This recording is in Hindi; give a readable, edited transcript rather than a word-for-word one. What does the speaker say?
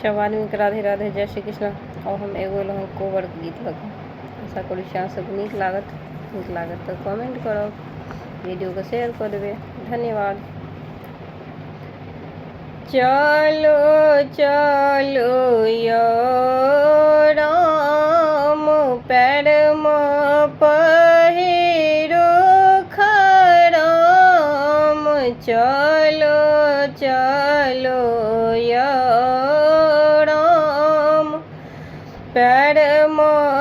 सब आदमी के राधे राधे, जय श्री कृष्ण। और हम एगो हम कोबर के गीत लगे आशा करी से सब नीक लागत तो कमेंट करब, वीडियो को शेयर कर देवे। धन्यवाद। चलो चलो यो राम पैर में पहिरो खराम, चलो चलो यो राम पैर में